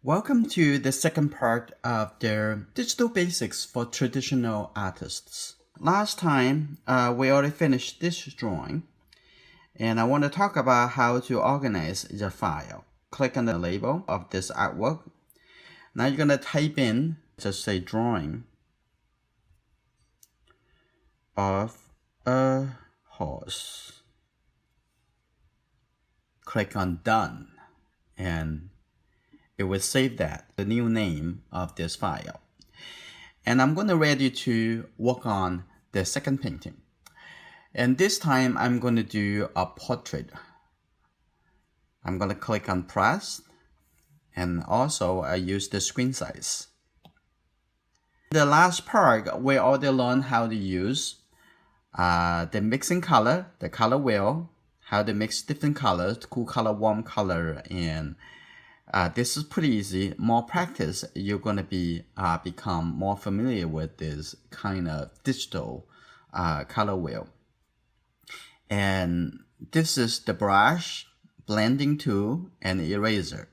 Welcome to the second part of the digital basics for traditional artists. Last time, we already finished this drawing, and I want to talk about how to organize the file. Click on the label of this artwork. Now you're going to type in, just say drawing of a horse. Click on done, and it will save that, the new name of this file. And I'm going to ready to work on the second painting. And this time I'm going to do a portrait. I'm going to click on press, and also I use the screen size. The last part, we already learned how to use the mixing color, the color wheel, how to mix different colors, cool color, warm color, and this is pretty easy. More practice, you're going to become more familiar with this kind of digital color wheel. And this is the brush, blending tool, and eraser.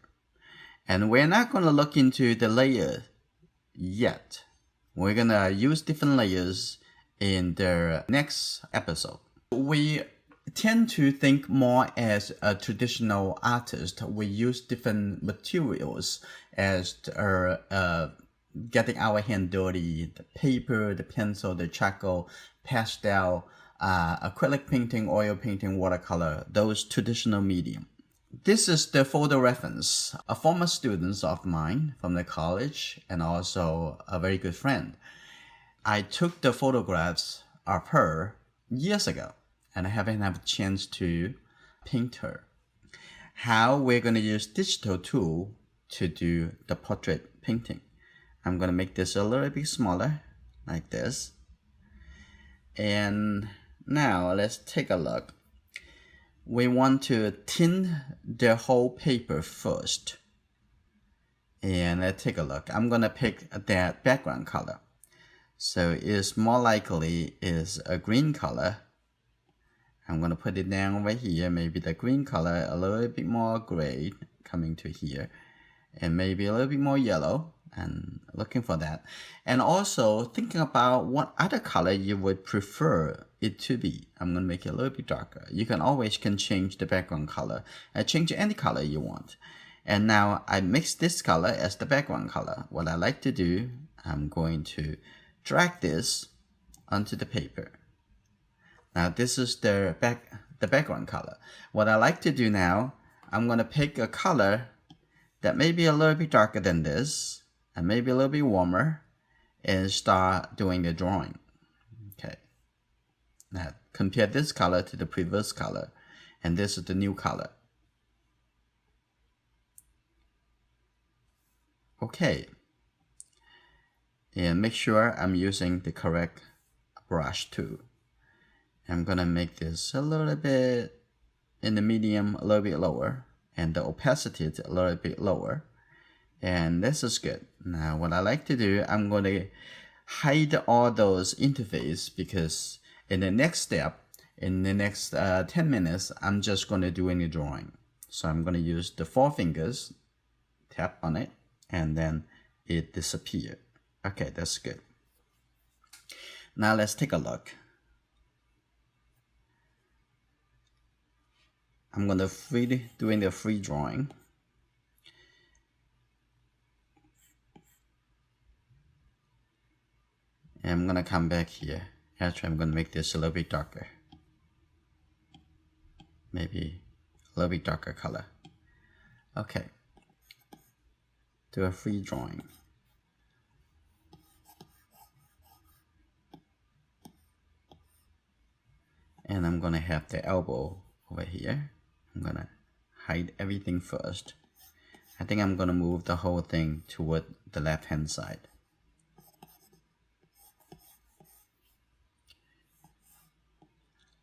And we're not going to look into the layer yet. We're going to use different layers in the next episode. We tend to think more as a traditional artist. We use different materials as getting our hand dirty: the paper, the pencil, the charcoal, pastel, acrylic painting, oil painting, watercolor, those traditional medium. This is the photo reference. A former student of mine from the college and also a very good friend. I took the photographs of her years ago, and I haven't had a chance to paint her. How we're going to use digital tool to do the portrait painting. I'm going to make this a little bit smaller, like this. And now let's take a look. We want to tint the whole paper first. And let's take a look. I'm going to pick that background color. So it's more likely is a green color. I'm going to put it down over here, maybe the green color, a little bit more gray coming to here, and maybe a little bit more yellow, and looking for that. And also thinking about what other color you would prefer it to be. I'm going to make it a little bit darker. You can always change the background color. Change any color you want. And now I mix this color as the background color. What I like to do, I'm going to drag this onto the paper. Now this is the background color. What I like to do now, I'm going to pick a color that may be a little bit darker than this, and maybe a little bit warmer, and start doing the drawing. Okay. Now compare this color to the previous color, and this is the new color. Okay. And make sure I'm using the correct brush tool. I'm going to make this a little bit in the medium, a little bit lower, and the opacity is a little bit lower. And this is good. Now what I like to do, I'm going to hide all those interface, because in the next step, in the next 10 minutes, I'm just going to do any drawing. So I'm going to use the 4 fingers, tap on it, and then it disappears. Okay, that's good. Now let's take a look. I'm going to doing the free drawing. And I'm going to come back here. Actually, I'm going to make this a little bit darker. Maybe a little bit darker color. Okay. Do a free drawing. And I'm going to have the elbow over here. I'm going to hide everything first. I think I'm going to move the whole thing toward the left hand side.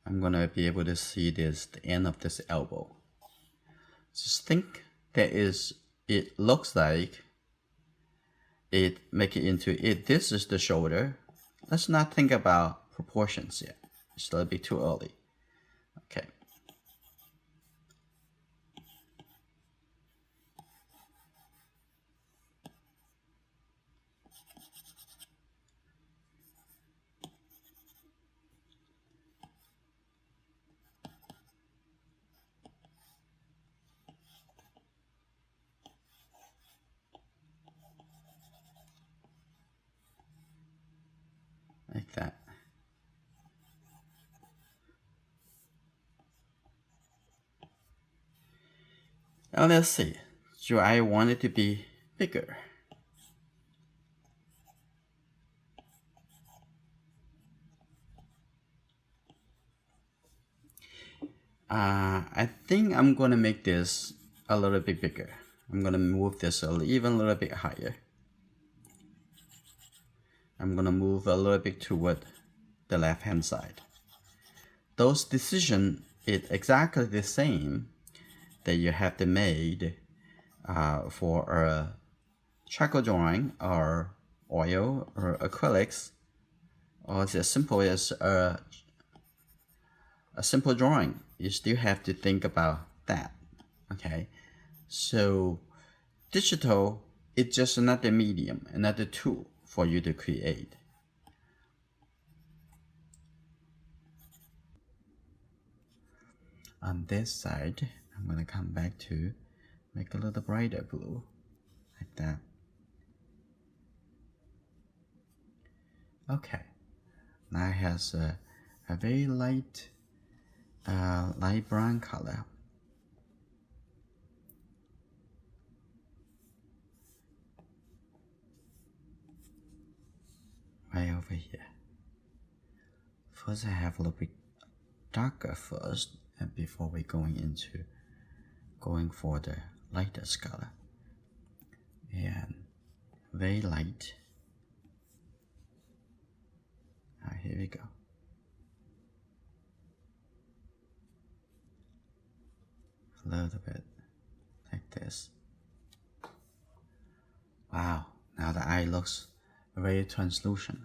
I'm going to be able to see the end of this elbow. Just think it looks like make it into it. This is the shoulder. Let's not think about proportions yet. It's a little bit too early. Okay. like that. Now let's see, do I want it to be bigger? I think I'm gonna make this a little bit bigger. I'm gonna move this even a little bit higher. I'm gonna move a little bit toward the left hand side. Those decisions is exactly the same that you have to make for a charcoal drawing or oil or acrylics, or it's as simple as a simple drawing. You still have to think about that. Okay, so digital is just another medium, another tool for you to create. On this side, I'm gonna come back to make a little brighter blue, like that. Okay, now it has a very light brown color. Right over here. First, I have a little bit darker first, and before we going for the lightest color. And very light. Here we go. A little bit like this. Wow, now the eye looks very translucent.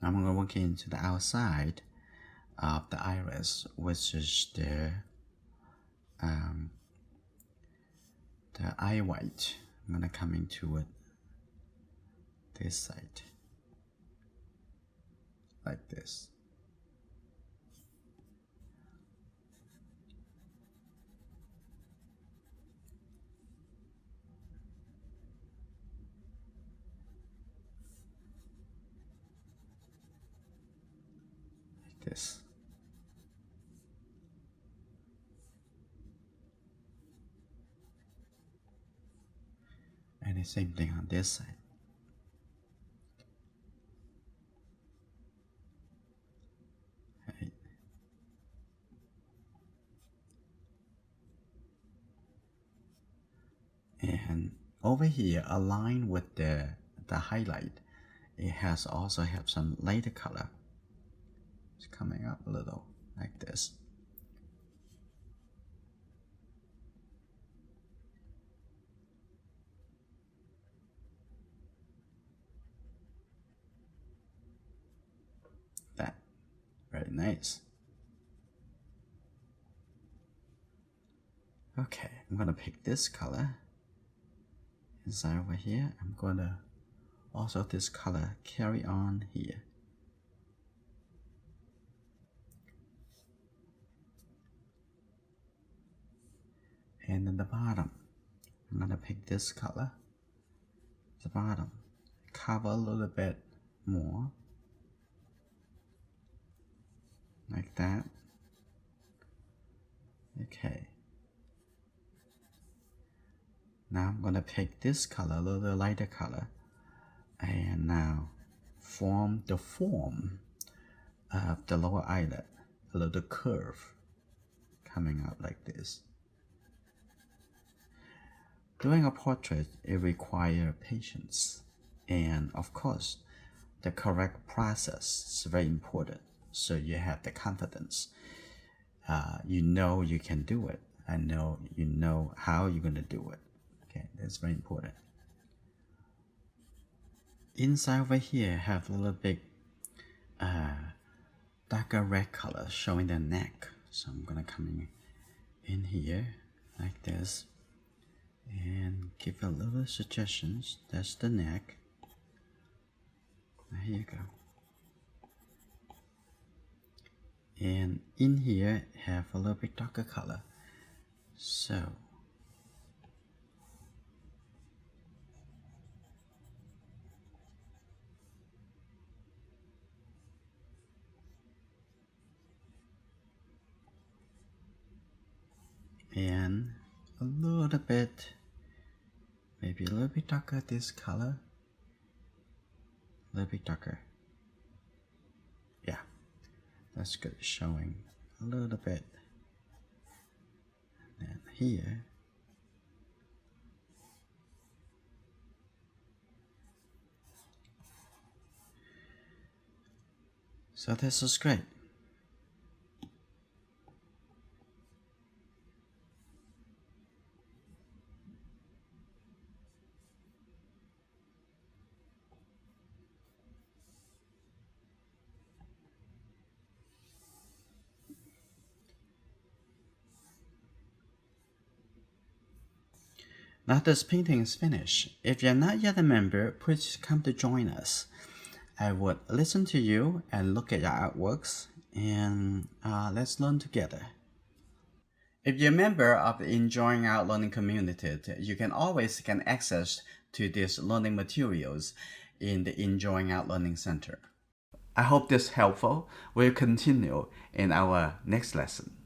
I'm going to work into the outside of the iris, which is the eye white. I'm going to come into it this side, like this. This. And the same thing on this side. Right. And over here, aligned with the highlight, it has also have some lighter color. It's coming up a little like this. That, very nice. Okay, I'm gonna pick this color. Inside over here, I'm gonna also this color carry on here. And in the bottom, I'm gonna pick this color. The bottom, cover a little bit more, like that. Okay. Now I'm gonna pick this color, a little lighter color, and now form the form of the lower eyelid, a little curve coming out like this. Doing a portrait, it requires patience, and of course, the correct process is very important. So you have the confidence. You know you can do it. I know you know how you're gonna do it. Okay, that's very important. Inside over here, have a little bit darker red color showing the neck. So I'm gonna come in here like this and give a little suggestions. That's the neck. Here you go. And in here have a little bit darker color. So and a little bit, maybe a little bit darker this color, a little bit darker. Yeah, that's good, showing a little bit. And then here, so this is great. Now this painting is finished. If you're not yet a member, please come to join us. I would listen to you and look at your artworks, and let's learn together. If you're a member of the Enjoying Art Learning community, you can always get access to these learning materials in the Enjoying Art Learning Center. I hope this is helpful. We'll continue in our next lesson.